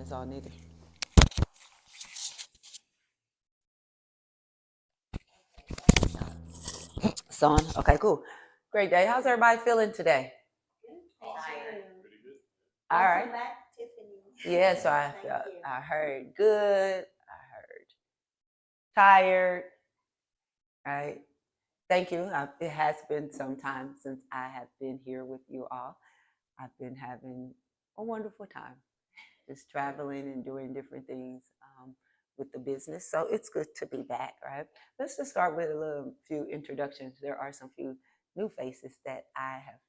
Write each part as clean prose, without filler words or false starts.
is all needed. Son, okay, cool. Great day. How's everybody feeling today? All right. Yeah, so I heard good. I heard tired. Right. Thank you. It has been some time since I have been here with you all. I've been having a wonderful time, just traveling and doing different things with the business. So it's good to be back, right? Let's just start with a little few introductions. There are some few new faces that I have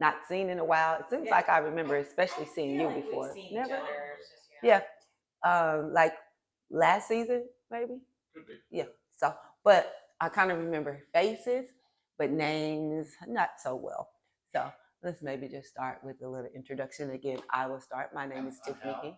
not seen in a while. It seems like I remember, especially seeing you before. Never. Yeah. Like last season, maybe. Could be. Yeah. So, but I kind of remember faces, but names not so well. So let's maybe just start with a little introduction. Again, I will start. My name is Tiffany,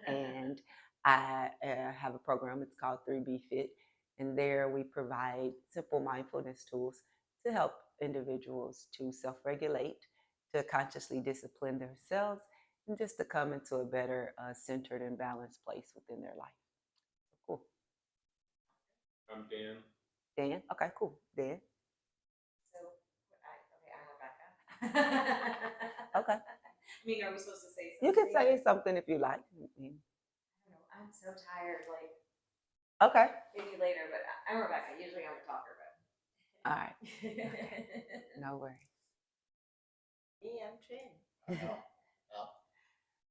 and I have a program. It's called 3B Fit, and there we provide simple mindfulness tools to help individuals to self-regulate, to consciously discipline themselves, and just to come into a better centered and balanced place within their life. Cool. I'm Dan. Dan? Okay, cool. Dan? I'm Rebecca. Okay. I mean, are we supposed to say something? You can say something if you like. I don't know. I'm so tired. Like, Okay. maybe later, but I'm Rebecca. Usually I'm a talker, but. All right. Okay. No worries. Me, I'm Trin.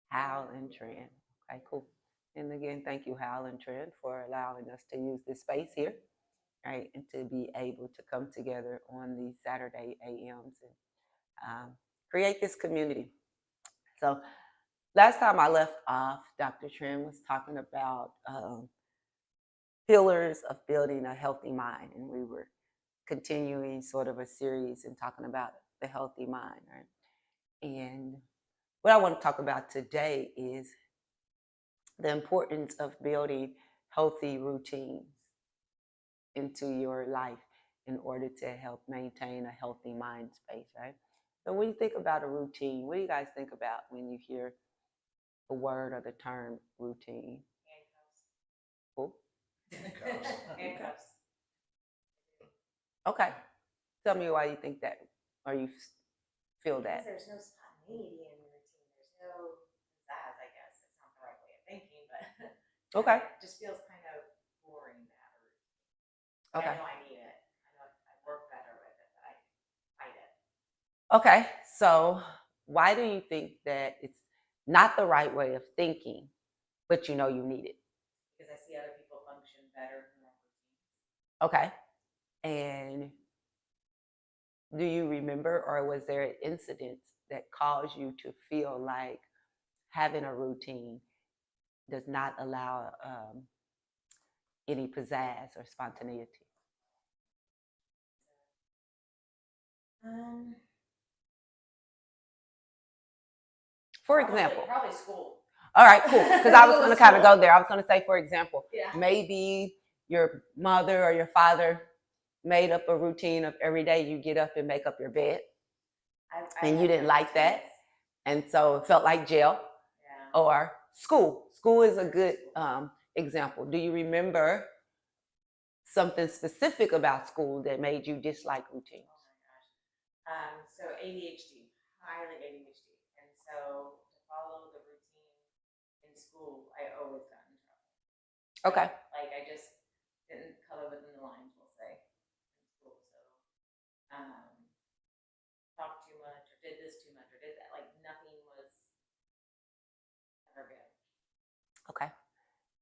Hal and Trin. Okay, cool. And again, thank you, Hal and Trin, for allowing us to use this space here, right, and to be able to come together on these Saturday AMs and create this community. So last time I left off, Dr. Trin was talking about pillars of building a healthy mind, and we were continuing sort of a series and talking about the healthy mind, right? And what I want to talk about today is the importance of building healthy routines into your life in order to help maintain a healthy mind space, right? So when you think about a routine, what do you guys think about when you hear the word or the term routine? Handcuffs. Cool. Handcuffs. Okay. Tell me why you think that, or you feel Because that. there's no spontaneity in the routine. There's no pizzazz, I guess. It's not the right way of thinking, but Okay. it just feels kind of boring to have a routine. Okay. I know I need it. I know I work better with it, but I fight it. Okay. So why do you think that it's not the right way of thinking, but you know you need it? Because I see other people function better in their routines. Okay. And do you remember, or was there an incident that caused you to feel like having a routine does not allow any pizzazz or spontaneity? For example. Probably school. All right, cool. Because I was going to kind of go there. I was going to say, for example, Yeah. maybe your mother or your father made up a routine of every day you get up and make up your bed. And you didn't like that. And so it felt like jail. Yeah. Or school. School is a good example. Do you remember something specific about school that made you dislike routines? Oh my gosh. So ADHD, highly ADHD. And so to follow the routine in school, I always got in trouble. Okay. Like I just didn't color within the lines, we'll say, in school. So talked too much or did this too much or did that. Like nothing was ever good. Okay.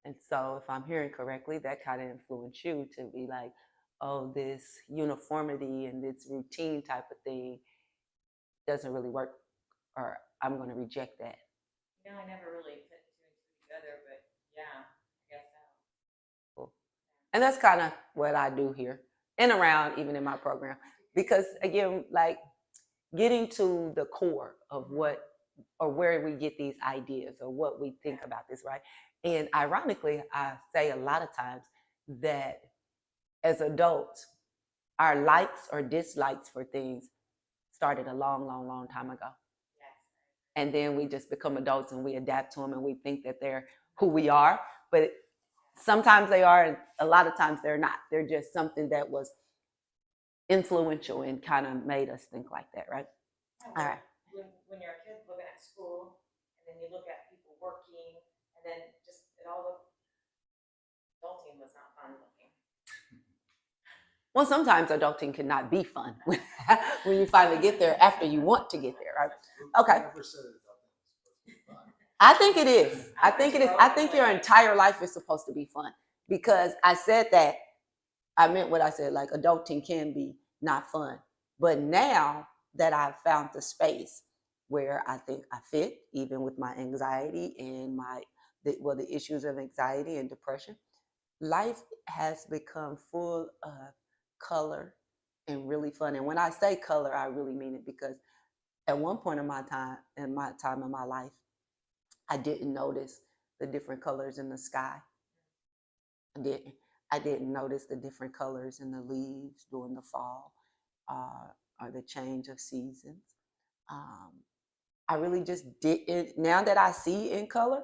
And so if I'm hearing correctly, that kind of influenced you to be like, oh, this uniformity and this routine type of thing doesn't really work, or I'm going to reject that. You know, I never really put two and two together, but yeah, I guess so. Cool. And that's kind of what I do here and around, even in my program. Because again, like getting to the core of what or where we get these ideas or what we think about this, right? And ironically, I say a lot of times that as adults, our likes or dislikes for things started a long, long, long time ago. Yes. and then we just become adults and we adapt to them and we think that they're who we are. But sometimes they are, and a lot of times they're not. They're just something that was influential and kind of made us think like that, right? All right. When you're a kid looking at school, and then you look at people working, and then just it all looked, adulting was not fun looking. Well, sometimes adulting cannot be fun when you finally get there after you want to get there, right? Okay. I think it is. I think it is. I think your entire life is supposed to be fun, because I said that. I meant what I said, like adulting can be not fun. But now that I've found the space where I think I fit, even with my anxiety and the issues of anxiety and depression, life has become full of color and really fun. And when I say color, I really mean it, because at one point in my time in my life, I didn't notice the different colors in the sky. I didn't notice the different colors in the leaves during the fall, or the change of seasons. Um, I really just didn't. Now that I see in color,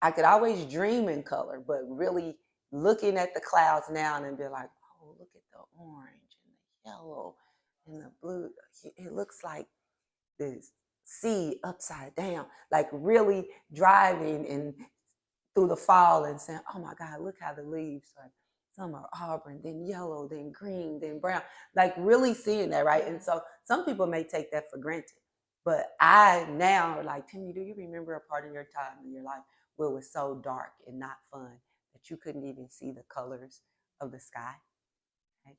I could always dream in color, but really looking at the clouds now and be like, oh, look at the orange and the yellow and the blue. It looks like the sea upside down. Like really driving and through the fall and saying, oh my God, look how the leaves are. Some are auburn, then yellow, then green, then brown. Like really seeing that, right? And so some people may take that for granted. But I now, like, Timmy, do you remember a part of your time in your life where it was so dark and not fun that you couldn't even see the colors of the sky? Right?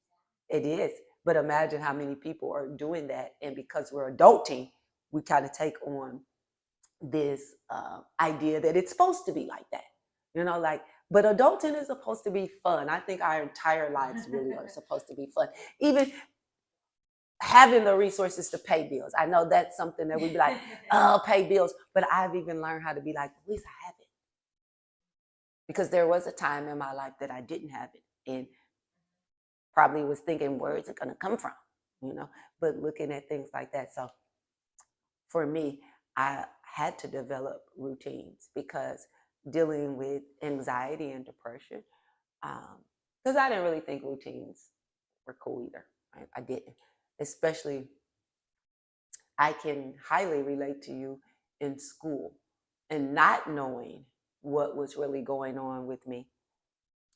It is. But imagine how many people are doing that. And because we're adulting, we kind of take on this idea that it's supposed to be like that, like, but adulting is supposed to be fun. I think our entire lives really are supposed to be fun. Even having the resources to pay bills. I know that's something that we'd be like, oh, pay bills. But I've even learned how to be like, at least I have it. Because there was a time in my life that I didn't have it. And probably was thinking, where is it going to come from? But looking at things like that. So for me, I had to develop routines, because dealing with anxiety and depression, because I didn't really think routines were cool either. Right? I didn't. Especially, I can highly relate to you in school and not knowing what was really going on with me.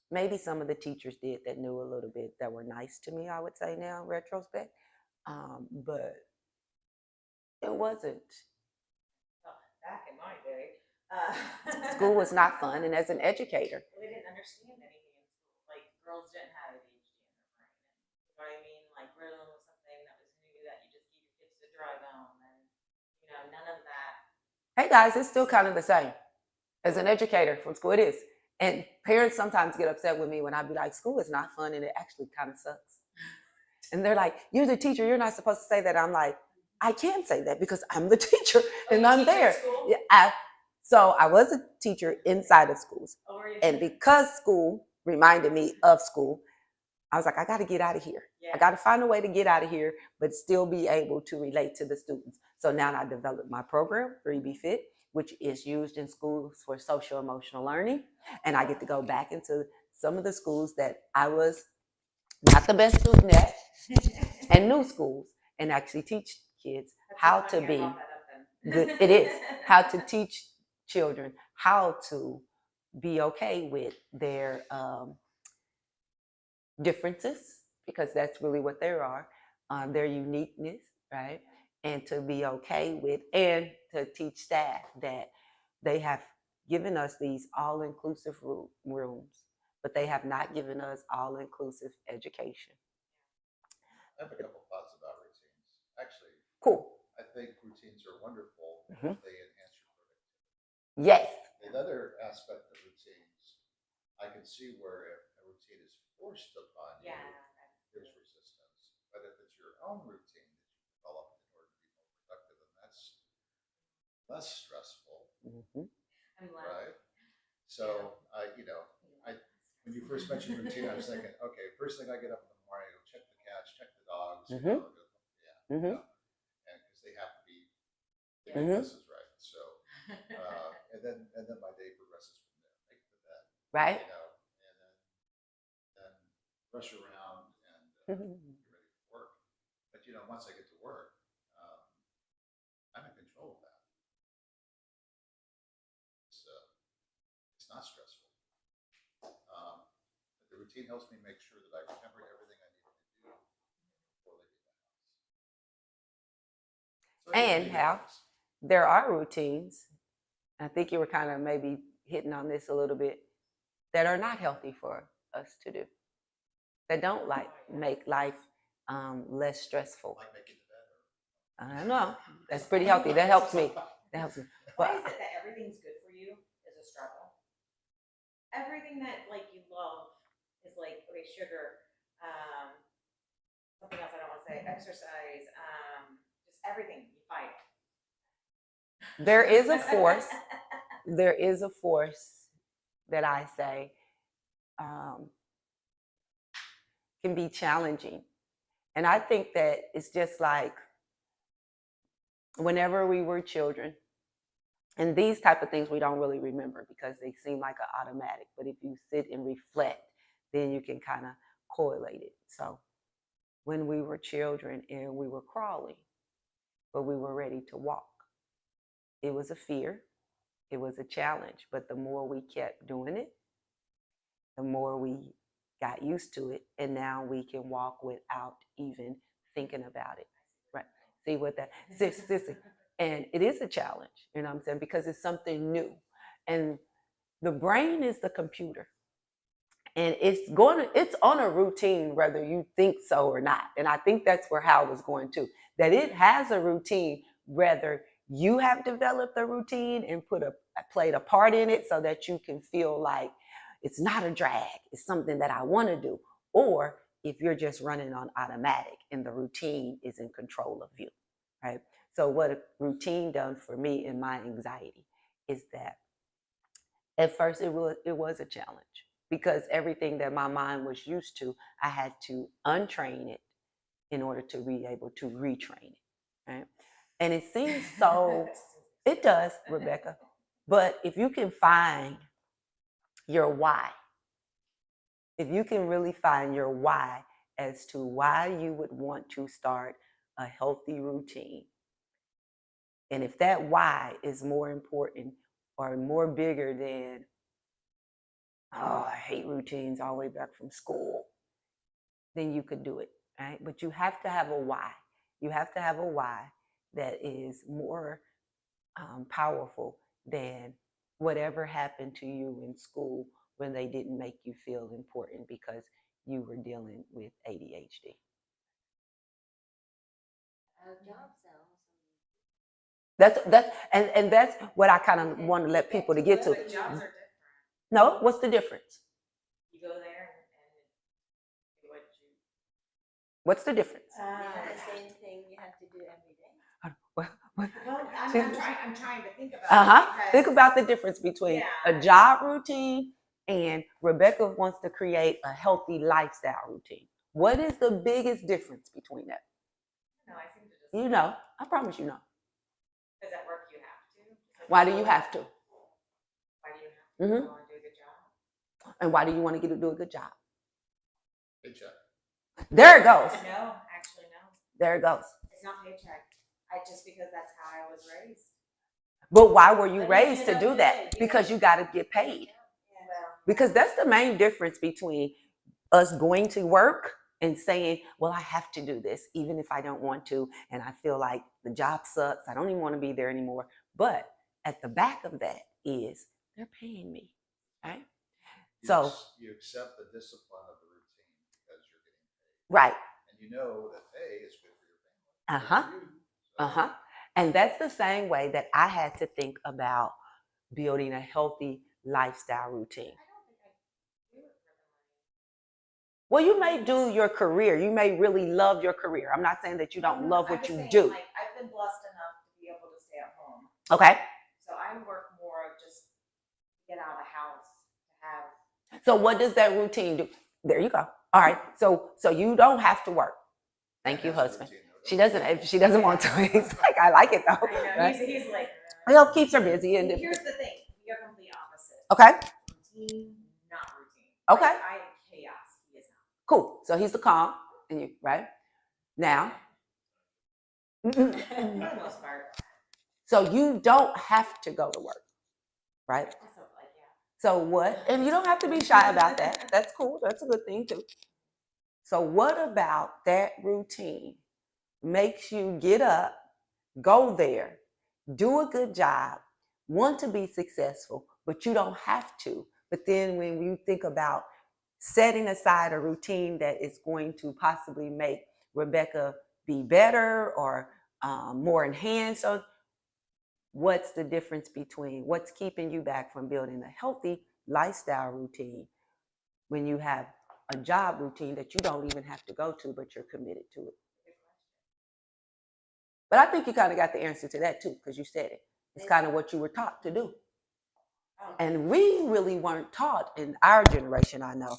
Maybe some of the teachers did that knew a little bit, that were nice to me, I would say now in retrospect. But it wasn't. Back in my day, school was not fun, and as an educator, they didn't understand anything in school. Like girls didn't have ADHD in their brain. You know what I mean? Like Ritalin was something that was new that you just gave your kids to drive home, and none of that. Hey guys, it's still kind of the same. As an educator from school, it is. And parents sometimes get upset with me when I be like, school is not fun, and it actually kind of sucks. And they're like, you're the teacher, you're not supposed to say that. I'm like, I can say that because I'm the teacher and I'm there. Yeah, so I was a teacher inside of schools. And because school reminded me of school, I was like, I got to get out of here. Yeah. I got to find a way to get out of here, but still be able to relate to the students. So now I developed my program, 3B Fit, which is used in schools for social emotional learning. And I get to go back into some of the schools that I was not the best student at, and new schools, and actually teach kids how to be good. It is how to teach children how to be okay with their differences, because that's really what there are, their uniqueness, right? And to be okay with, and to teach staff that they have given us these all-inclusive rooms, but they have not given us all-inclusive education. I have a couple thoughts about routines. Actually, cool. I think routines are wonderful. Mm-hmm. They enhance your productivity. Yes. Another aspect of routines, I can see where if a routine is forced upon you, there's resistance. But if it's your own routine that you develop in order to be more productive, and that's less stressful, right? So, when you first mentioned routine, I was thinking, okay, first thing I get up in the morning, I'll check the cats, check the dogs, and because they have to be Yeah. Mhm. This is right. So, and then my day progresses from there. Make the bed, Right. you know, and then rush around and Mhm. get ready for work. But you know, once I get to work, um, I'm in control of that. It's not stressful. But the routine helps me make sure that I remember everything I need to do before leaving the house. So it gives And me good Hal, things. there are routines. I think you were kind of maybe hitting on this a little bit that are not healthy for us to do. That don't make life less stressful. Like making the bed. I don't know. That's pretty healthy. That helps me. That helps me. Why is it that everything's good for you is a struggle? Everything that like you love is like, okay, sugar, something else I don't want to say, exercise, just everything you fight. There is a force. There is a force that I say can be challenging. And I think that it's just like whenever we were children, and these type of things we don't really remember because they seem like an automatic. But if you sit and reflect, then you can kind of correlate it. So when we were children and we were crawling, but we were ready to walk, it was a fear. It was a challenge. But the more we kept doing it, the more we got used to it. And now we can walk without even thinking about it. Right. See what that, and it is a challenge, you know what I'm saying? Because it's something new. And the brain is the computer. And it's on a routine, whether you think so or not. And I think that's where Hal was going to, that it has a routine, whether you have developed a routine and played a part in it so that you can feel like it's not a drag, it's something that I want to do. Or if you're just running on automatic and the routine is in control of you, right? So what a routine done for me in my anxiety is that at first it was a challenge because everything that my mind was used to, I had to untrain it in order to be able to retrain it, right? And it seems so, it does, Rebecca. But if you can find your why, if you can really find your why as to why you would want to start a healthy routine, and if that why is more important or more bigger than, oh, I hate routines all the way back from school, then you could do it, right? But you have to have a why. You have to have a why that is more powerful than whatever happened to you in school when they didn't make you feel important because you were dealing with ADHD. That's what I kind of want to let people to get to. But jobs are different. No, what's the difference? You go there and do what you. What's the difference? The same thing you have to do every day. Well, I'm trying to think about it. Think about the difference between a job routine and Rebecca wants to create a healthy lifestyle routine. What is the biggest difference between that? No, I seem to just. You know, I promise you know. Because at work you have to. Why do you have to? Why do you have to? Mm-hmm. You want to do a good job. And why do you want to do a good job? Paycheck. There it goes. No, actually no. There it goes. It's not paycheck. Just because that's how I was raised. But why were you raised to do that? Because you got to get paid. Because that's the main difference between us going to work and saying, well, I have to do this, even if I don't want to. And I feel like the job sucks. I don't even want to be there anymore. But at the back of that is they're paying me, right? So you accept the discipline of the routine because you're getting paid. Right. And you know that pay is good for your family. And that's the same way that I had to think about building a healthy lifestyle routine. I don't think I do it for the money. Well, you may do your career. You may really love your career. I'm not saying that you don't love what you do. Like, I've been blessed enough to be able to stay at home. Okay. So I work more of just get out of the house to have. So what does that routine do? There you go. All right. So you don't have to work. Thank you, husband. She doesn't. If she doesn't want to, he's like, I like it though. I know, Right? he's like, It keeps her busy. And here's the thing, we are complete opposite. okay, Routine, not routine. Okay. Like, I am chaos, he is not. cool. So he's the calm, and you right now. For the most part. So you don't have to go to work, right? Also, like, yeah. So what? And you don't have to be shy about that. That's cool. That's a good thing too. So what about that routine makes you get up, go there, do a good job, want to be successful, but you don't have to. But then when you think about setting aside a routine that is going to possibly make Rebecca be better or more enhanced, so what's the difference between what's keeping you back from building a healthy lifestyle routine when you have a job routine that you don't even have to go to, but you're committed to it? But I think you kind of got the answer to that too, because you said it. It's kind of what you were taught to do. And we really weren't taught in our generation, I know,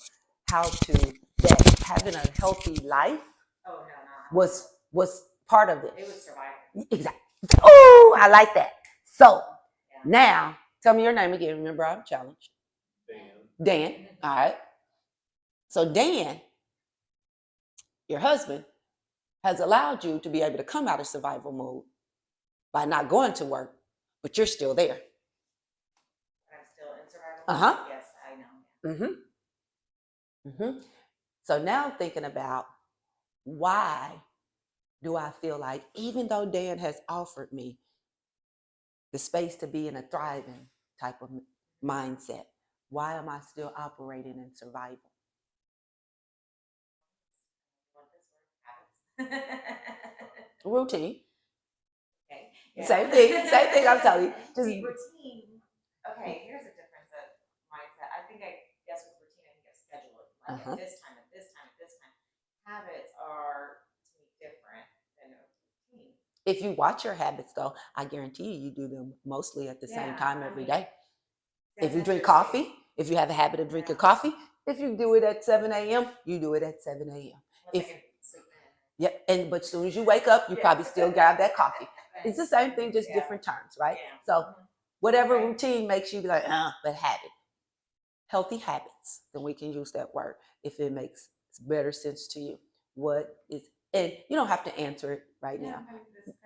how to, that having a healthy life was part of this. It was survival. Exactly. Oh, I like that. So now, tell me your name again. Remember, I'm challenged. Dan. All right. So Dan, your husband, has allowed you to be able to come out of survival mode by not going to work, but you're still there. I'm still in survival. Uh-huh. Yes, I know. So now thinking about why do I feel like, even though Dan has offered me the space to be in a thriving type of mindset, why am I still operating in survival? Routine. Okay. Yeah. Same thing I'm telling you. Just see, routine. Okay, here's a difference of mindset. I guess with routine, I think I schedule it like at this time, at this time, at this time. Habits are to me different than a routine. If you watch your habits, though, I guarantee you do them mostly at the same time every day. If you drink coffee, if you have a habit of drinking coffee, if you do it at 7 a.m., you do it at 7 a.m. But as soon as you wake up, you probably still grab that coffee. It's the same thing, just different terms, right? Yeah. So whatever routine makes you be like, but habit. Healthy habits, then we can use that word if it makes better sense to you. What is, and you don't have to answer it right now,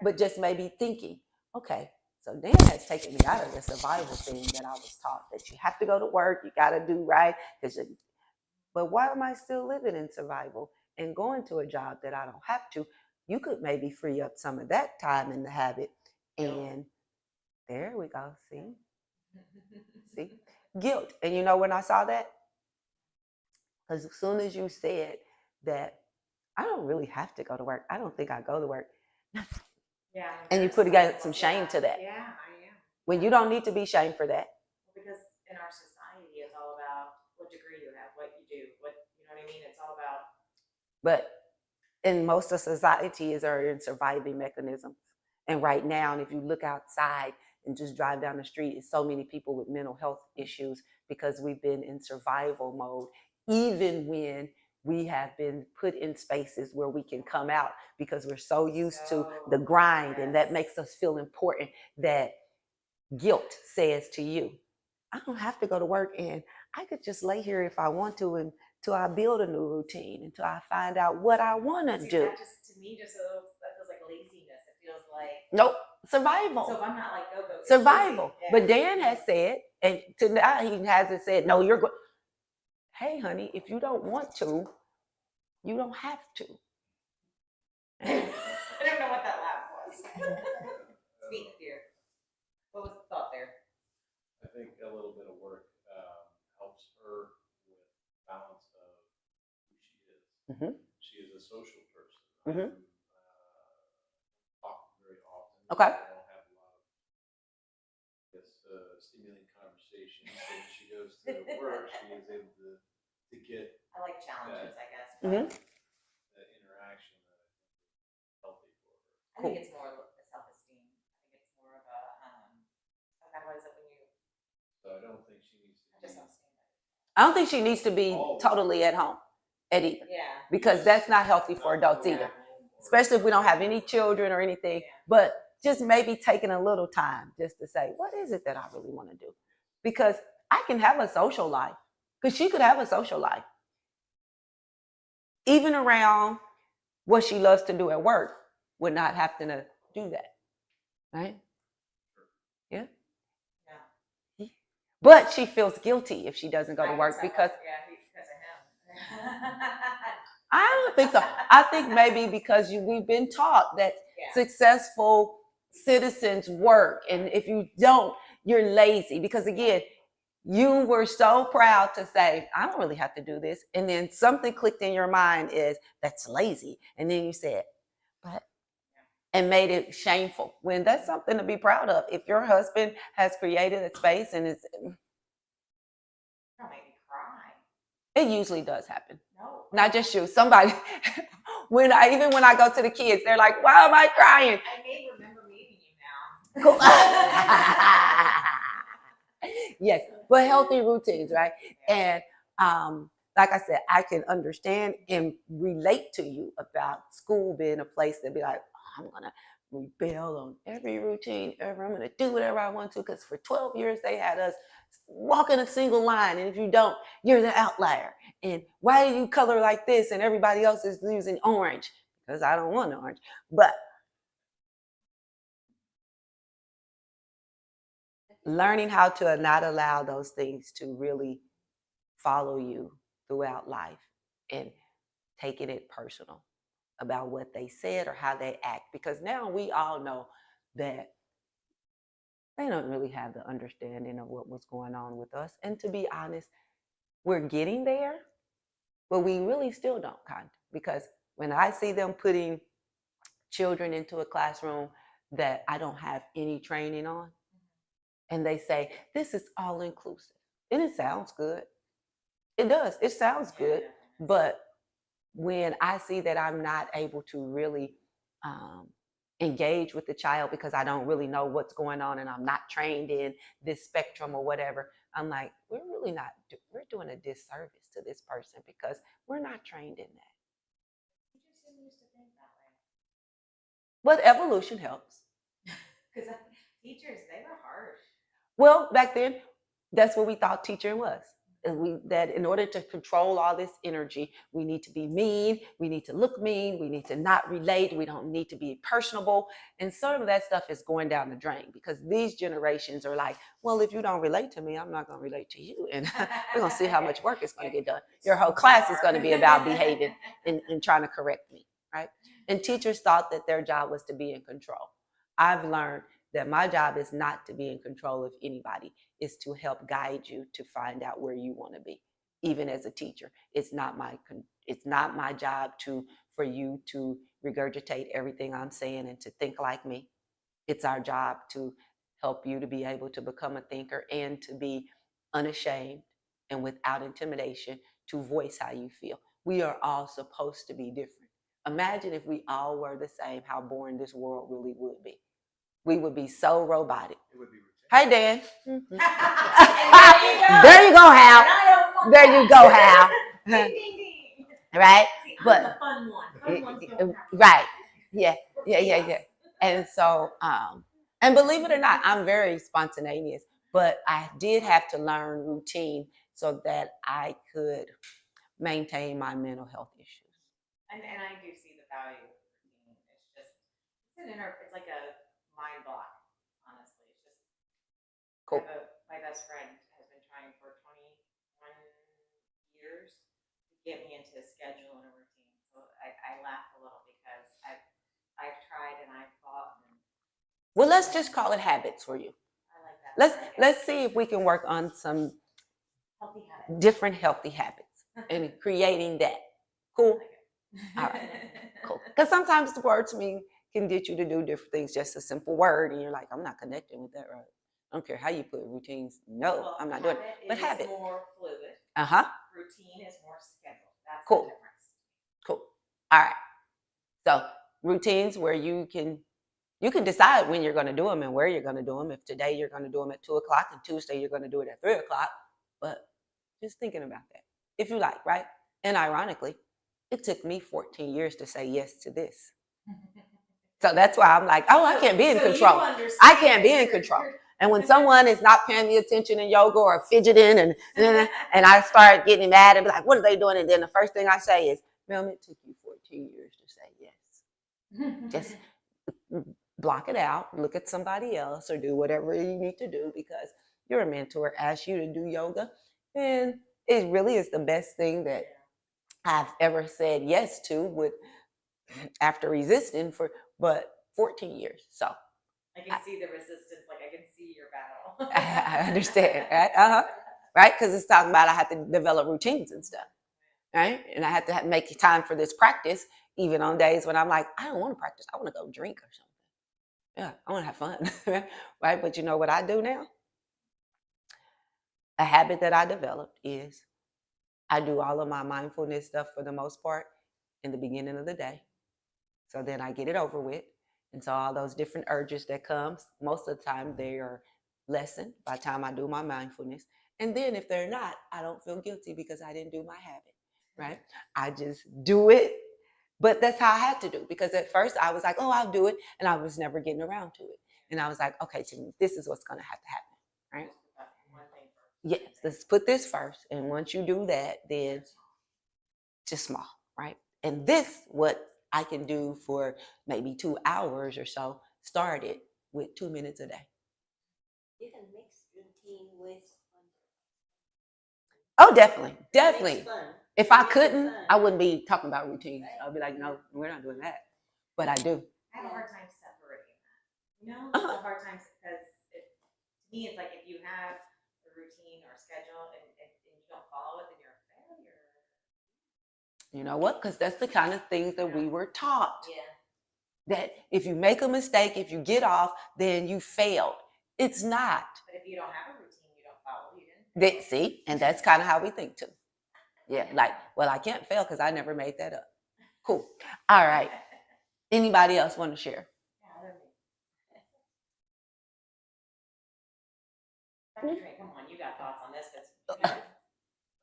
but just maybe thinking, okay, so Dan has taken me out of the survival thing that I was taught, that you have to go to work, you got to do right. But why am I still living in survival and going to a job that I don't have to? You could maybe free up some of that time in the habit. And there we go. See? Guilt. And you know when I saw that? Because as soon as you said that I don't really have to go to work, I don't think I go to work. Yeah. And you got some shame to that. Yeah, I am. When you don't need to be shamed for that. Because in our society, it's all about what degree you have, what you do, what, you know what I mean? It's all about. But in most of society are in surviving mechanisms. And right now, and if you look outside and just drive down the street, it's so many people with mental health issues because we've been in survival mode, even when we have been put in spaces where we can come out because we're so used to the grind, and that makes us feel important. That guilt says to you, I don't have to go to work, and I could just lay here if I want to until I build a new routine, until I find out what I want to do. That just, to me, that feels like laziness. It feels like nope, survival. So if I'm not like go survival. But Dan has said, and to now he hasn't said, no, you're good. Hey, honey, if you don't want to, you don't have to. I don't know what that laugh was. Speak, dear. What was the thought there? I think a little bit of work helps her with balance of who she is. Mm-hmm. She is a social person. Mm-hmm. Talk very often. Okay. I don't have a lot of stimulating conversations. So when she goes to work, she is able to get. I like challenges, I guess. Mm-hmm. That interaction that I think is healthy for her. I think it's more of a self-esteem. I think it's more of a okay, what is it when you? So I don't think she needs to. I don't think she needs to be totally at home at either. Yeah. Because that's not healthy for adults either. especially if we don't have any children or anything, but just maybe taking a little time just to say, what is it that I really want to do? Because I can have a social life, because she could have a social life. Even around what she loves to do at work, would not have to do that, right? Yeah. Yeah. But she feels guilty if she doesn't go to work because of him. I don't think so. I think maybe because we've been taught that successful citizens work, and if you don't, you're lazy. Because again, you were so proud to say, I don't really have to do this. And then something clicked in your mind is, that's lazy. And then you said, but, and made it shameful, when that's something to be proud of. If your husband has created a space and it's, That'll make me cry. it usually does happen. No. Not just you, somebody. When I go to the kids, they're like, why am I crying? I may remember meeting you now. Cool. Yes, but healthy routines, right? And like I said, I can understand and relate to you about school being a place to be like, oh, I'm gonna rebel on every routine ever. I'm gonna do whatever I want to, because for 12 years they had us walk in a single line, and if you don't, you're the outlier. And why do you color like this and everybody else is using orange? Because I don't want orange. But learning how to not allow those things to really follow you throughout life, and taking it personal about what they said or how they act, because now we all know that they don't really have the understanding of what was going on with us. And to be honest, we're getting there, but we really still don't, because when I see them putting children into a classroom that I don't have any training on, and they say, this is all inclusive. And it sounds good. It does. It sounds good. But when I see that I'm not able to really engage with the child because I don't really know what's going on and I'm not trained in this spectrum or whatever, I'm like, we're really not, we're doing a disservice to this person because we're not trained in that. Teachers didn't used to think that way. But evolution helps. Because teachers, they were harsh. Well, back then, that's what we thought teaching was. And that in order to control all this energy, we need to be mean, we need to look mean, we need to not relate, we don't need to be personable. And some of that stuff is going down the drain, because these generations are like, well, if you don't relate to me, I'm not going to relate to you. And we're going to see how much work is going to get done. Your whole class is going to be about behaving and trying to correct me, right? And teachers thought that their job was to be in control. I've learned that my job is not to be in control of anybody. It's to help guide you to find out where you want to be. Even as a teacher, it's not my job for you to regurgitate everything I'm saying and to think like me. It's our job to help you to be able to become a thinker and to be unashamed and without intimidation to voice how you feel. We are all supposed to be different. Imagine if we all were the same, how boring this world really would be. We would be so robotic. It would be routine. Hey, Dan. Mm-hmm. There you go, Hal. There you go, Hal. Ding, ding, ding. Right? See, But the fun one. Fun ones don't happen. right. Yeah. And so, and believe it or not, I'm very spontaneous, but I did have to learn routine so that I could maintain my mental health issues. And I do see the value of routine. It's like a mind block, honestly. It's just Cool. my best friend has been trying for 21 years to get me into a schedule and a routine. So I laugh a little because I've tried and I've fought. Well, let's just call it habits for you. I like that. Let's see if we can work on some healthy habits. Different healthy habits and creating that. Cool. All right. Cool. Because sometimes the word to me can get you to do different things, just a simple word, and you're like, I'm not connecting with that, right? I don't care how you put routines. No, well, I'm not doing it. But habit is more fluid. Routine is more scheduled. That's cool. The difference. Cool. All right. So routines where you can decide when you're going to do them and where you're going to do them. If today you're going to do them at 2:00 and Tuesday you're going to do it at 3:00, but just thinking about that, if you like, right? And ironically, it took me 14 years to say yes to this. So that's why I'm like, oh, I can't be in So you control. understand I can't be in you're- control. you're- And when someone is not paying me attention in yoga or fidgeting and I start getting mad and be like, what are they doing? And then the first thing I say is, ma'am, it took you 14 years to say yes. Just block it out, look at somebody else or do whatever you need to do because your mentor asked you to do yoga. And it really is the best thing that I've ever said yes to with after resisting for but 14 years. So I can see the resistance, like I can see your battle. I understand, right? Right? Because it's talking about I have to develop routines and stuff, right? And I have to make time for this practice, even on days when I'm like, I don't want to practice. I want to go drink or something. Yeah, I want to have fun, right? But you know what I do now? A habit that I developed is I do all of my mindfulness stuff for the most part in the beginning of the day. So then I get it over with. And so all those different urges that comes, most of the time they are lessened by the time I do my mindfulness. And then if they're not, I don't feel guilty because I didn't do my habit, right? I just do it. But that's how I had to do because at first I was like, oh, I'll do it. And I was never getting around to it. And I was like, okay, Timmy, this is what's going to have to happen, right? Yes, let's put this first. And once you do that, then just small, right? And this, what I can do for maybe 2 hours or so, started with 2 minutes a day. You can mix routine with Oh, definitely, definitely. fun. If I couldn't, I wouldn't be talking about routines. I'd be like, no, we're not doing that. But I do. I have a hard time separating that. You know, it's a hard time because to me, it's like if you have a routine or schedule and you don't follow it, then you're a failure. You know what? Because that's the kind of things that we were taught. Yeah. That if you make a mistake, if you get off, then you failed. It's not. But if you don't have a routine, you don't follow. You didn't. See, and that's kind of how we think too. Yeah, like, well, I can't fail because I never made that up. Cool. All right. Anybody else want to share? Come on, you got thoughts on this? Because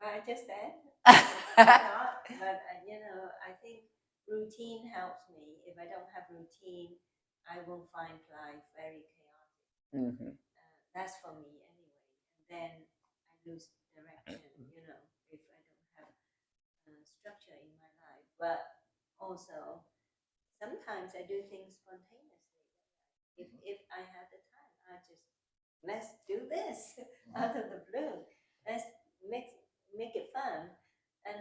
I just said, not, but you know, I think routine helps me. If I don't have routine, I will find life very chaotic. Mm-hmm. That's for me anyway. And then I lose direction, you know, if I don't have structure in my life. But also, sometimes I do things spontaneously. If I have the time, I just let's do this out of the blue. Let's make it fun. And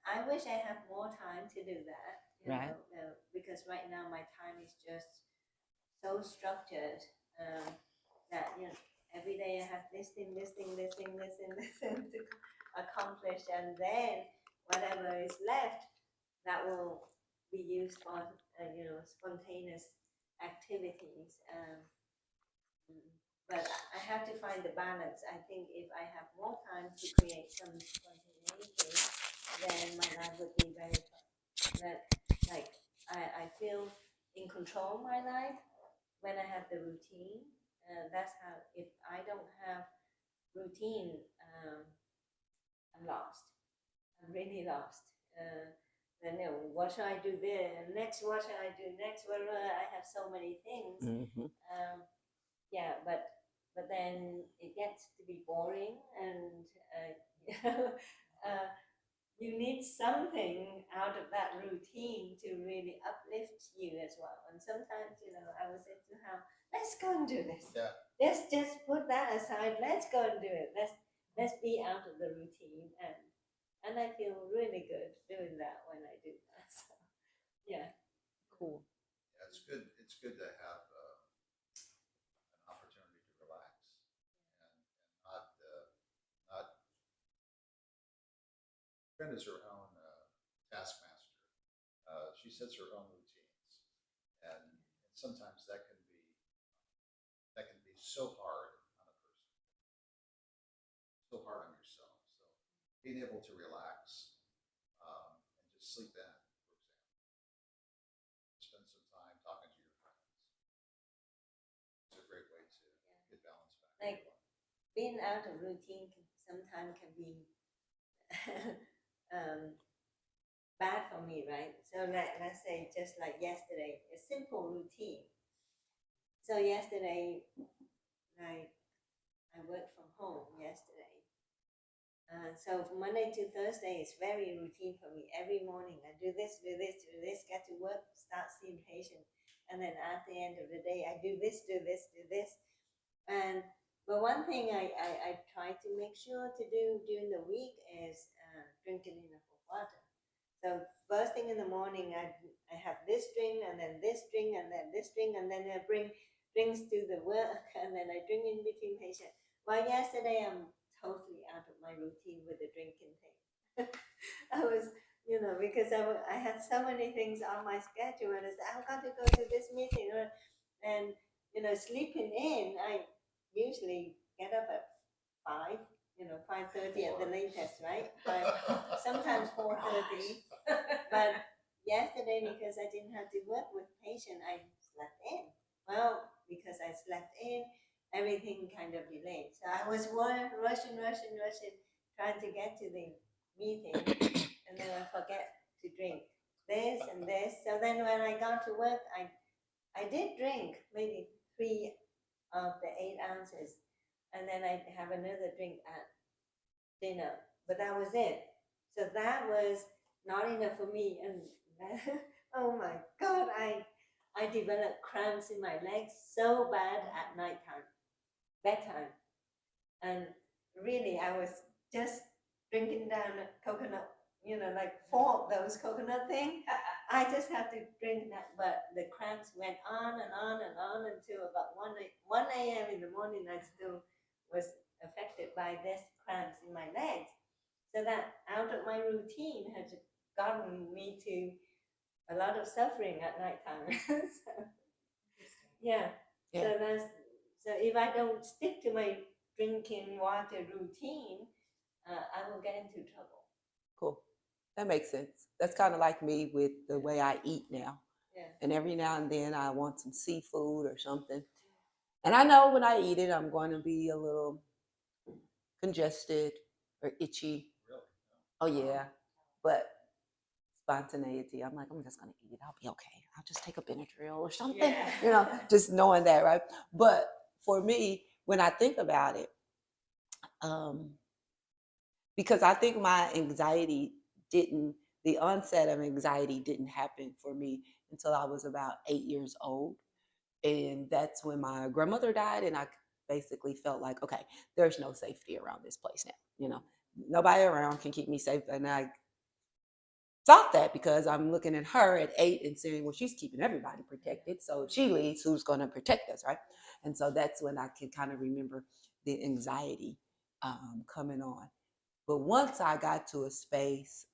I wish I have more time to do that. You Right. know, because right now my time is just so structured that you know every day I have this thing to accomplish, and then whatever is left that will be used for you know spontaneous activities. But I have to find the balance. I think if I have more time to create some spontaneity, then my life would be very like I feel in control of my life when I have the routine. That's how. If I don't have routine, I'm lost. I'm really lost. Then you know, what should I do there? Next, what should I do next? Well, I have so many things. Mm-hmm. Yeah, but then it gets to be boring, and you know, you need something out of that routine to really uplift you as well. And sometimes, you know, I would say to her, let's go and do this. Yeah. Let's just put that aside. Let's go and do it. Let's be out of the routine, and I feel really good doing that when I do that. So, yeah. Cool. Yeah, it's good. It's good to have an opportunity to relax and not. Friend is her own taskmaster. She sets her own routines, and sometimes that can be so hard on a person, so hard on yourself. So being able to relax and just sleep in, for example, spend some time talking to your friends. It's a great way to get balance back. Like being out of routine sometimes can be bad for me, right? So let's say just like yesterday, a simple routine. So yesterday, like I worked from home yesterday. So Monday to Thursday is very routine for me. Every morning I do this, do this, do this, get to work, start seeing patient. And then at the end of the day, I do this, do this, do this. And but one thing I try to make sure to do during the week is drinking enough of water. So first thing in the morning, I have this drink and then this drink and then this drink and then I bring drinks to the work and then I drink in between patient. Well, yesterday I'm totally out of my routine with the drinking thing. I was, because I had so many things on my schedule and I said, I've got to go to this meeting. And, sleeping in, I usually get up at 5, 5:30 at the latest, right? Sometimes 4:30. But yesterday, because I didn't have to work with patient, I slept in. Well, because I slept in, everything kind of delayed. So I was rushing, trying to get to the meeting, and then I forget to drink this and this. So then when I got to work, I did drink maybe 3 of the 8 ounces, and then I have another drink at dinner, but that was it. So that was not enough for me, and oh my God, I developed cramps in my legs so bad at nighttime, bedtime, and really I was just drinking down a coconut, like 4 of those coconut thing. I just have to drink that, but the cramps went on and on and on until about 1 a.m. in the morning. I still was affected by this cramps in my legs. So that out of my routine has gotten me to a lot of suffering at nighttime. So, yeah. Yeah. So if I don't stick to my drinking water routine, I will get into trouble. Cool. That makes sense. That's kind of like me with the way I eat now. Yeah. And every now and then I want some seafood or something. And I know when I eat it, I'm going to be a little congested or itchy. Really? Oh, yeah. But spontaneity, I'm like, I'm just going to eat it. I'll be okay. I'll just take a Benadryl or something, just knowing that, right? But for me, when I think about it, because I think my anxiety the onset of anxiety didn't happen for me until I was about 8 years old. And that's when my grandmother died. And I basically felt like, okay, there's no safety around this place now. Nobody around can keep me safe. And I thought that because I'm looking at her at 8 and saying, well, she's keeping everybody protected. So if she leaves, who's going to protect us, right? And so that's when I can kind of remember the anxiety coming on. But once I got to a space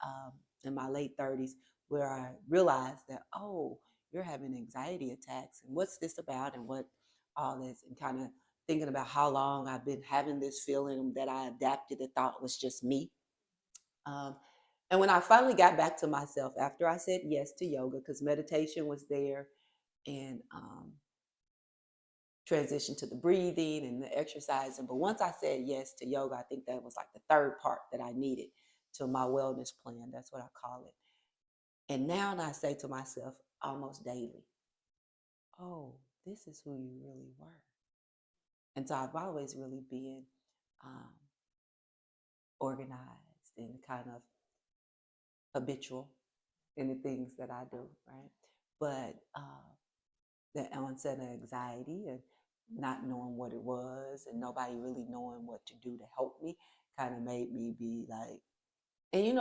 in my late 30s where I realized that, oh, you're having anxiety attacks, and what's this about, and what all this, and kind of thinking about how long I've been having this feeling that I adapted and thought was just me. And when I finally got back to myself after I said yes to yoga, because meditation was there, and transition to the breathing and the exercising. But once I said yes to yoga, I think that was like the third part that I needed to my wellness plan. That's what I call it. And now I say to myself almost daily, oh, this is who you really were. And so I've always really been organized and kind of habitual in the things that I do, right? But the onset of anxiety and not knowing what it was and nobody really knowing what to do to help me kind of made me be like, and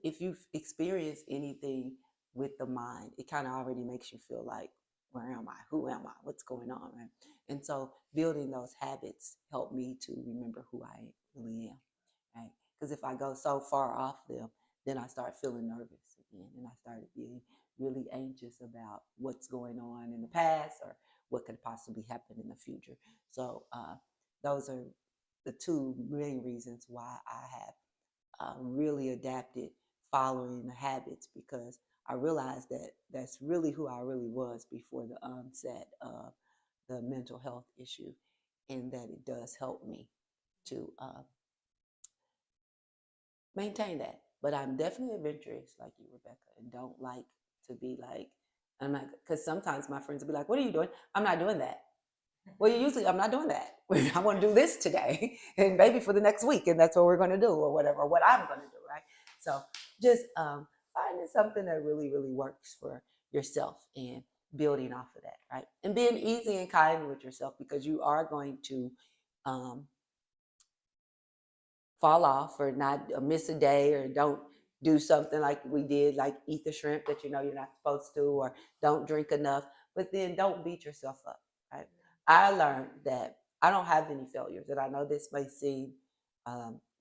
if you've experienced anything with the mind, it kind of already makes you feel like, where am I? Who am I? What's going on? Right? And so building those habits helped me to remember who I really am, right? Because if I go so far off them, then I start feeling nervous again, and I started being really anxious about what's going on in the past or what could possibly happen in the future. So those are the 2 main reasons why I have really adapted following the habits, because I realized that that's really who I really was before the onset of the mental health issue, and that it does help me to maintain that. but I'm definitely adventurous like you, Rebecca, and don't like to be like, I'm not, because sometimes my friends will be like, what are you doing? I'm not doing that. Well, usually I'm not doing that. I want to do this today and maybe for the next week, and that's what we're going to do or whatever, what I'm going to do, right? So just finding something that really, really works for yourself and building off of that, right? And being easy and kind with yourself, because you are going to fall off or not miss a day or don't do something like we did, like eat the shrimp that you know you're not supposed to, or don't drink enough, but then don't beat yourself up, right? I learned that I don't have any failures, and I know this may seem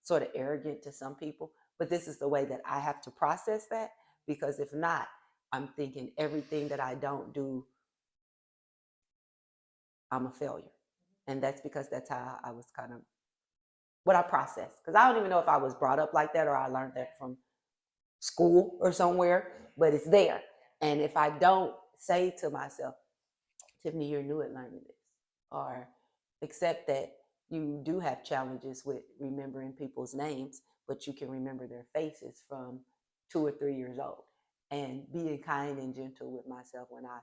sort of arrogant to some people, but this is the way that I have to process that, because if not, I'm thinking everything that I don't do, I'm a failure. And that's because that's how I was kind of what I processed. Because I don't even know if I was brought up like that or I learned that from school or somewhere, but it's there. And if I don't say to myself, Tiffany, you're new at learning this, or accept that you do have challenges with remembering people's names, but you can remember their faces from 2 or 3 years old, and being kind and gentle with myself when I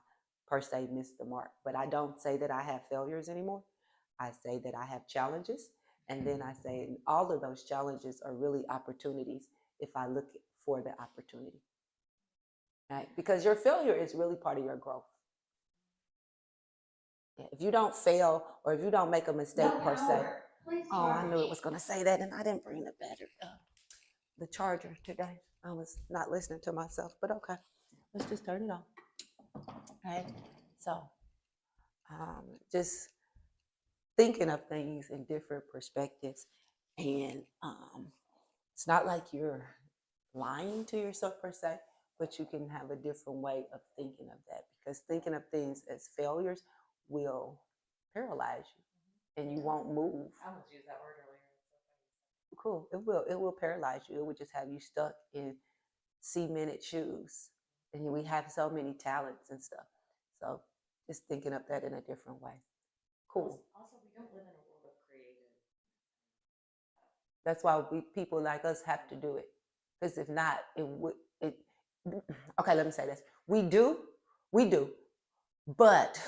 per se missed the mark. But I don't say that I have failures anymore. I say that I have challenges. And then I say all of those challenges are really opportunities if I look for the opportunity, right? Because your failure is really part of your growth. If you don't fail or if you don't make a mistake per se. Oh, I knew it was going to say that, and I didn't bring the charger today. I was not listening to myself, but okay, let's just turn it on. Right? So, just thinking of things in different perspectives, and it's not like you're lying to yourself per se, but you can have a different way of thinking of that, because thinking of things as failures will paralyze you and you won't move. I almost used that word earlier. Cool. It will paralyze you. It will just have you stuck in cemented shoes. And we have so many talents and stuff. So just thinking of that in a different way. Cool. Also, we don't live in a world of creative. That's why people like us have to do it. Because if not, it would. Okay, let me say this. We do. But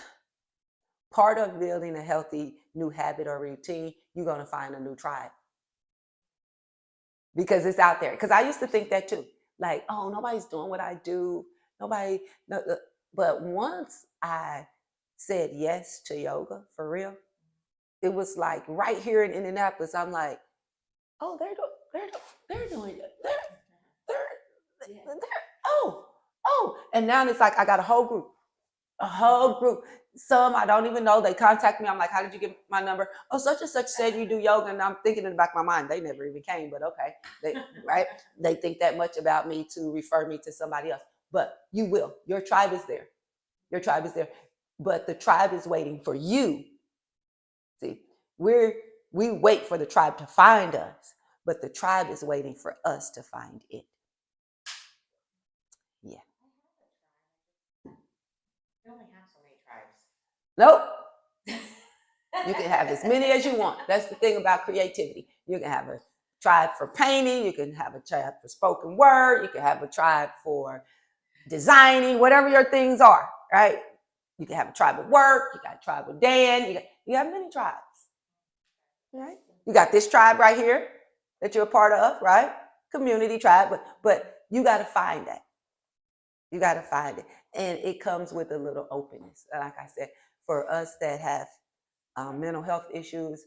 part of building a healthy new habit or routine, you're going to find a new tribe. Because it's out there. Because I used to think that too. Like, oh, nobody's doing what I do. But once I said yes to yoga for real, it was like right here in Indianapolis. I'm like, oh, they're doing it. And now it's like I got a whole group. Some I don't even know. They contact me. I'm like, how did you get my number? Oh, such and such said you do yoga, and I'm thinking in the back of my mind, they never even came, but okay, right? They think that much about me to refer me to somebody else. But you will. Your tribe is there. But the tribe is waiting for you. See, we wait for the tribe to find us, but the tribe is waiting for us to find it. Yeah. We only have so many tribes. Nope. You can have as many as you want. That's the thing about creativity. You can have a tribe for painting. You can have a tribe for spoken word. You can have a tribe for designing, whatever your things are, right? You can have a tribe with work. You got a tribe with Dan. You have many tribes, right? You got this tribe right here that you're a part of, right? Community tribe, but you got to find that. You got to find it. And it comes with a little openness. Like I said, for us that have mental health issues,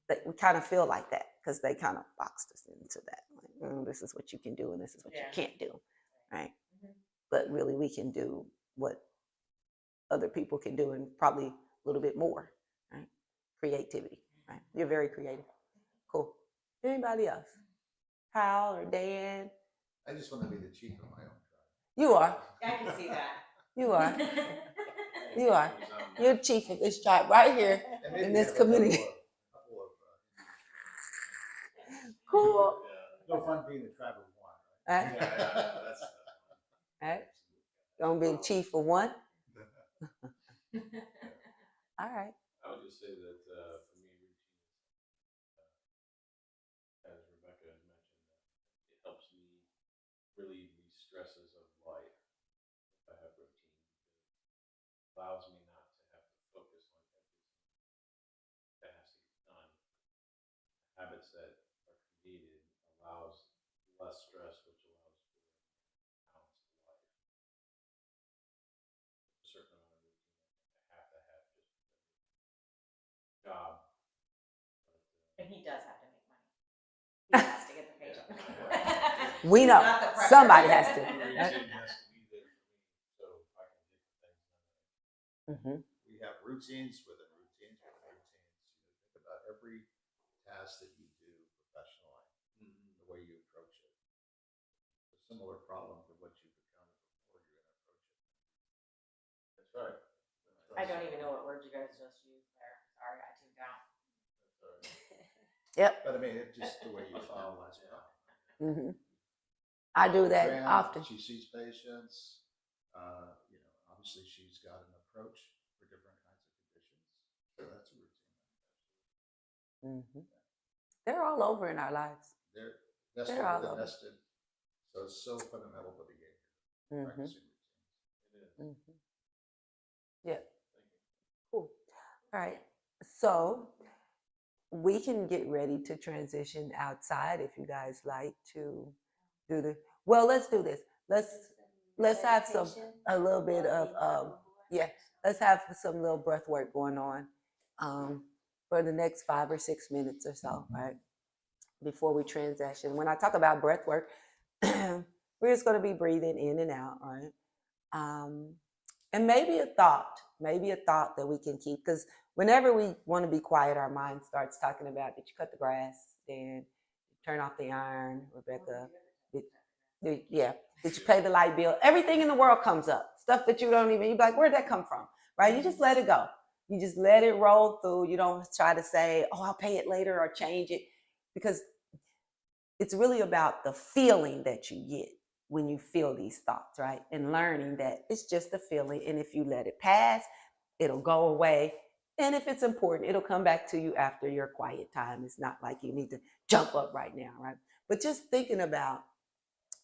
that we kind of feel like that because they kind of boxed us into that. Like, this is what you can do and this is what you can't do, right? Mm-hmm. But really, we can do what other people can do and probably a little bit more, right? Creativity, right? You're very creative. Cool. Anybody else? Hal or Dan? I just want to be the chief of my own tribe. You are. I can see that. You are. You are. You're chief of this tribe right here in this community. Cool. No fun being the tribe of one, right? Yeah, that's right. Gonna be chief of one. All right. I would just say that for me, routine, as Rebecca has mentioned, it helps me relieve the stresses of life. If I have routine, it allows me not to have to focus on everything that has to get done. Habits that are created allows less stress, which allows for balanced life. A certain amount of routine I have to have just job. And he does have to make money. He has to get the paycheck. We He's know not the pressure. somebody has to. The routine has to be there for me, so I can get the things done. Mm-hmm. We have routines within routines within routines. Think about every task that you do professionally, the way you approach it. A similar problem to what you've encountered before, you're going to approach it. That's right. I don't even know what word you guys just used there. Sorry, I tuned out. Yep. But I mean, it's just the way you follow last problem. Mm-hmm. I do that Graham, often. She sees patients. Obviously she's got an approach for different kinds of conditions. So that's a routine. Mm-hmm. They're all over in our lives. They're nested all within over. nested. So it's so fundamental to behavior. Mm-hmm. Practicing routines. It is. Mm-hmm. Yeah. Thank you. Cool. All right. So we can get ready to transition outside if you guys like to do the. Well, let's do this. Let's have a little bit of yeah. Let's have some little breath work going on for the next 5 or 6 minutes or so, right? Before we transition. When I talk about breath work, we're just going to be breathing in and out, right? And maybe a thought that we can keep, because whenever we want to be quiet, our mind starts talking about, did you cut the grass? Then turn off the iron, Rebecca. Did you pay the light bill? Everything in the world comes up. Stuff that you don't even, you're like, where'd that come from? Right? You just let it go. You just let it roll through. You don't try to say, oh, I'll pay it later or change it, because it's really about the feeling that you get when you feel these thoughts, right? And learning that it's just a feeling. And if you let it pass, it'll go away. And if it's important, it'll come back to you after your quiet time. It's not like you need to jump up right now, right? But just thinking about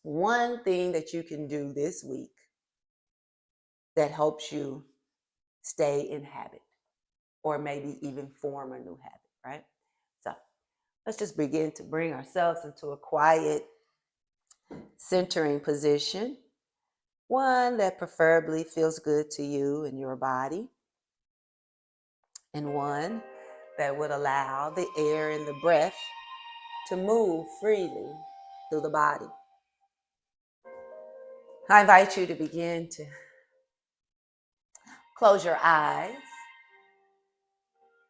one thing that you can do this week that helps you stay in habit, or maybe even form a new habit, right? So let's just begin to bring ourselves into a quiet, centering position, one that preferably feels good to you and your body, and one that would allow the air and the breath to move freely through the body. I invite you to begin to close your eyes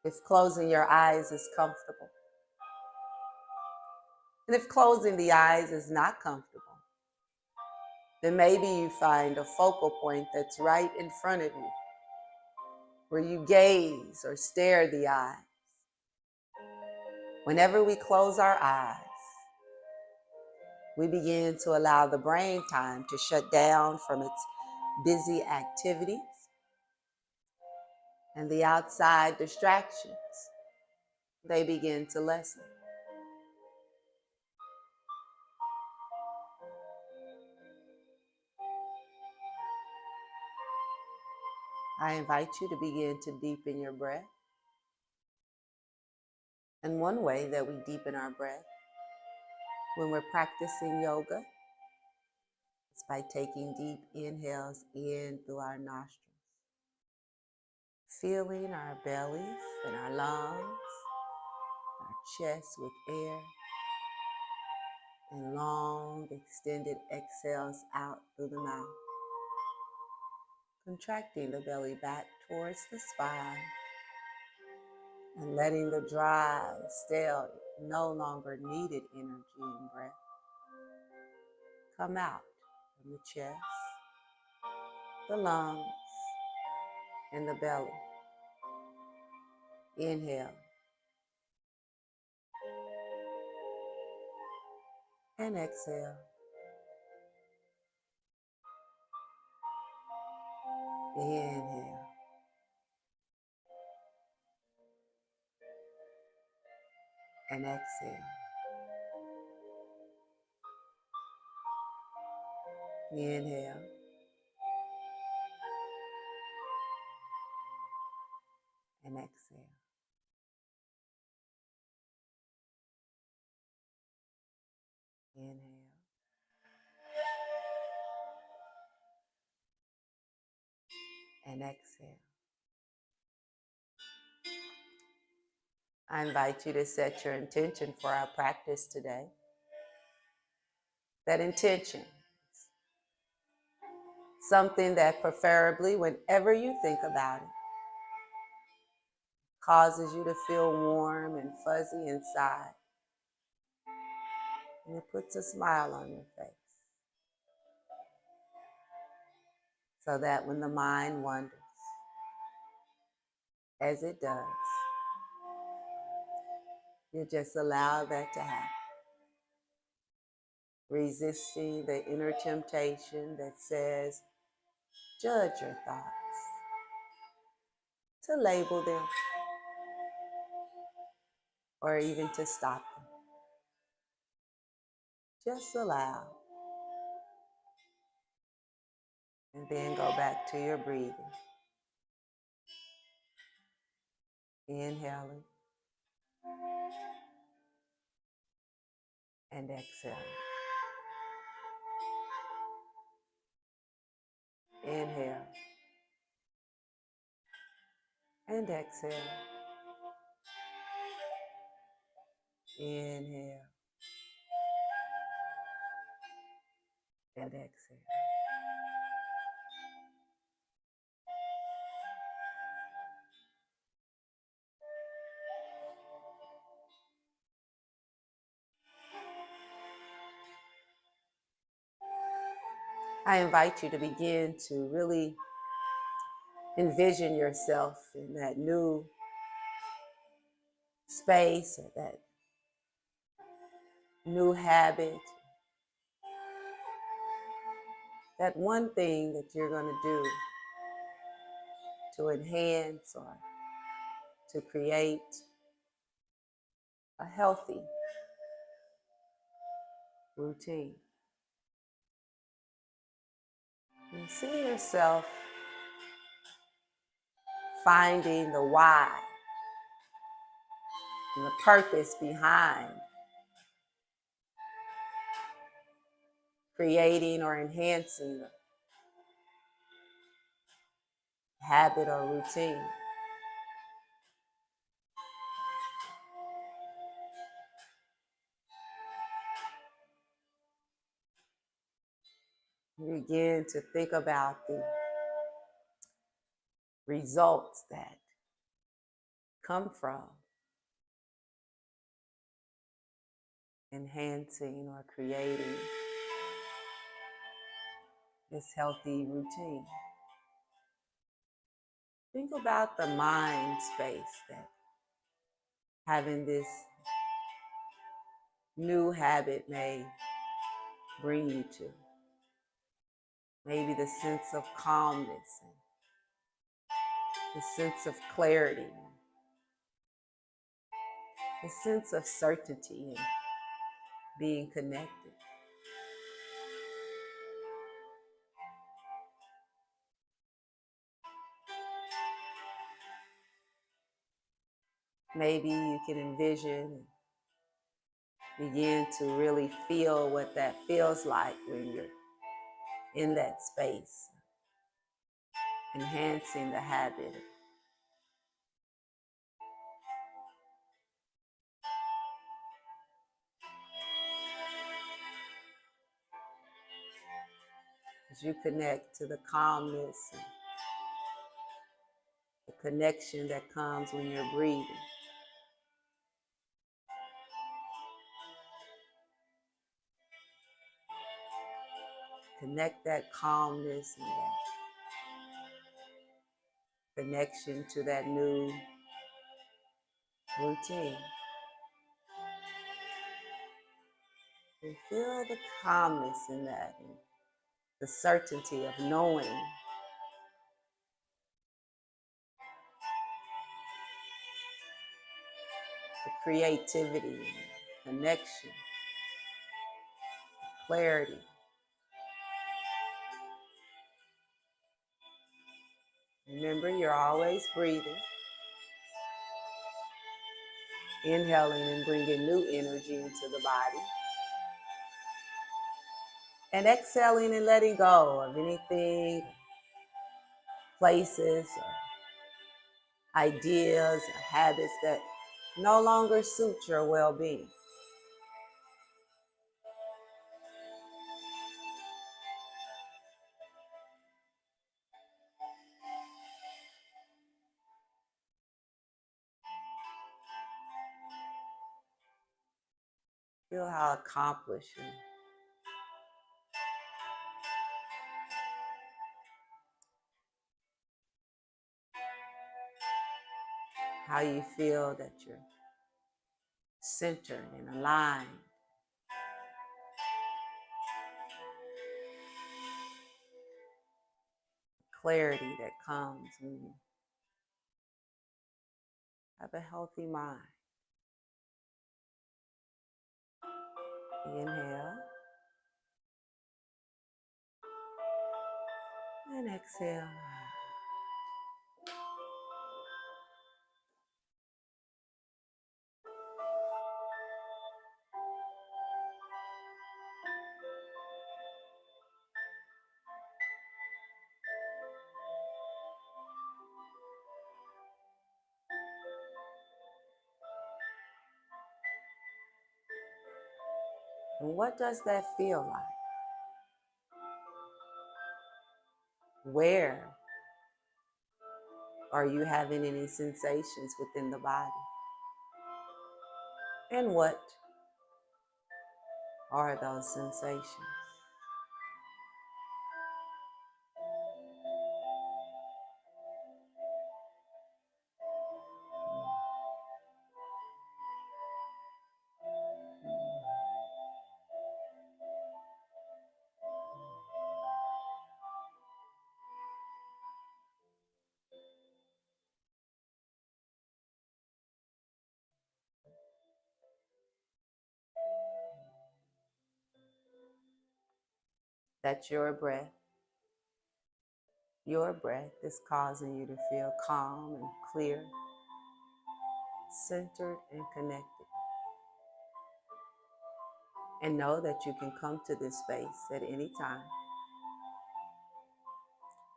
if closing your eyes is comfortable. And if closing the eyes is not comfortable, then maybe you find a focal point that's right in front of you, where you gaze or stare the eyes. Whenever we close our eyes, we begin to allow the brain time to shut down from its busy activities and the outside distractions, they begin to lessen. I invite you to begin to deepen your breath. And one way that we deepen our breath when we're practicing yoga is by taking deep inhales in through our nostrils, filling our bellies and our lungs, our chest with air, and long extended exhales out through the mouth, contracting the belly back towards the spine and letting the dry, stale, no longer needed energy and breath come out from the chest, the lungs, and the belly. Inhale. And exhale. Inhale. And exhale. Inhale. And exhale. Inhale. And exhale. I invite you to set your intention for our practice today. That intention, something that preferably, whenever you think about it, causes you to feel warm and fuzzy inside. And it puts a smile on your face. So that when the mind wanders, as it does, you just allow that to happen. Resisting the inner temptation that says, judge your thoughts, to label them, or even to stop them. Just allow. And then go back to your breathing. Inhaling and exhaling. Inhale and exhale. Inhale and exhale. I invite you to begin to really envision yourself in that new space or that new habit, that one thing that you're going to do to enhance or to create a healthy routine. And see yourself finding the why and the purpose behind creating or enhancing a habit or routine. You begin to think about the results that come from enhancing or creating this healthy routine. Think about the mind space that having this new habit may bring you to. Maybe the sense of calmness and the sense of clarity, the sense of certainty and being connected. Maybe you can envision and begin to really feel what that feels like when you're in that space, enhancing the habit. As you connect to the calmness and the connection that comes when you're breathing. Connect that calmness and that connection to that new routine. And feel the calmness in that and the certainty of knowing the creativity, connection, clarity. Remember, you're always breathing. Inhaling and bringing new energy into the body. And exhaling and letting go of anything, places, or ideas, or habits that no longer suit your well-being. Feel how accomplishing, how you feel that you're centered and aligned. Clarity that comes when you have a healthy mind. Inhale and exhale. And what does that feel like? Where are you having any sensations within the body? And what are those sensations? That's your breath. Your breath is causing you to feel calm and clear, centered and connected. And know that you can come to this space at any time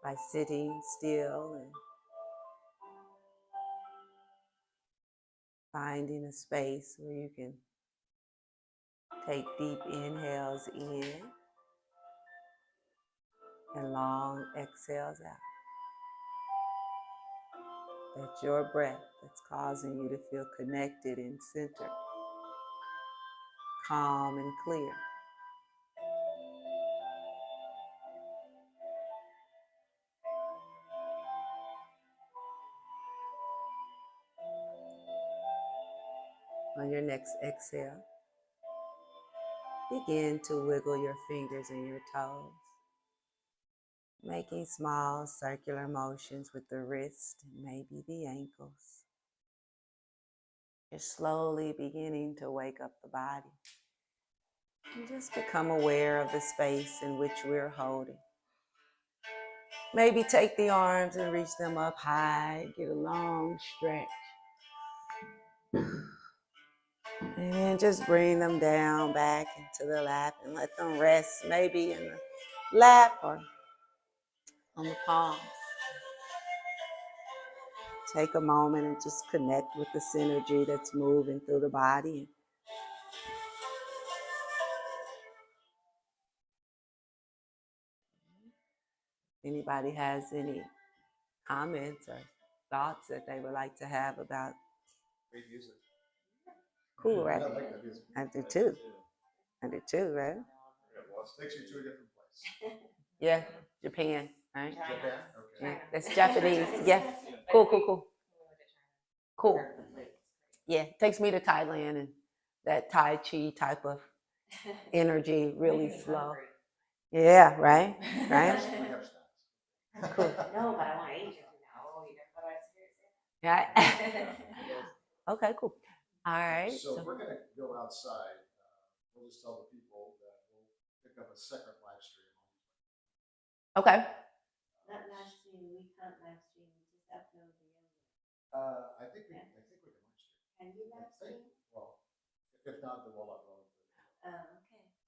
by sitting still and finding a space where you can take deep inhales in and long exhales out. That's your breath that's causing you to feel connected and centered, calm and clear. On your next exhale, begin to wiggle your fingers and your toes, making small circular motions with the wrist and maybe the ankles. You're slowly beginning to wake up the body. And just become aware of the space in which we're holding. Maybe take the arms and reach them up high, get a long stretch. And then just bring them down back into the lap and let them rest maybe in the lap or on the palms. Take a moment and just connect with the synergy that's moving through the body. Anybody has any comments or thoughts that they would like to have about? Great music. Cool, right? I like that music. I do too. I do too, right? Yeah, well, it takes you to a different place. Yeah, Japan, right? Japan? Okay. Yeah, that's Japanese. Yeah, cool. Yeah, takes me to Thailand and that Tai Chi type of energy, really slow. Yeah, right. We have snacks. Cool. No, but I want Asian food now. Oh, you never thought I'd seriously. Yeah. Okay, cool. All right. So if we're going to go outside, we'll just tell the people that we'll pick up a second live stream. Okay. Not live stream, we can't live stream I think we can live stream. Can you live stream? Well, if not, then we'll upload it. Okay.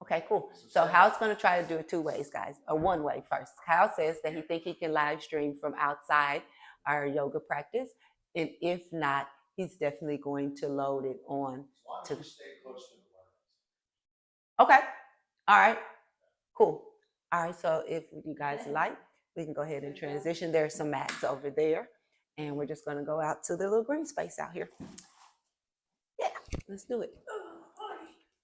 Okay, cool. So Hal's going to try to do it 2 ways, guys, or 1 way first. Hal says that he think he can live stream from outside our yoga practice, and if not, he's definitely going to load it on As long as we stay close to the weather. Okay. All right. Cool. All right. So if you guys like, we can go ahead and transition. There's some mats over there, and we're just going to go out to the little green space out here. Yeah, let's do it.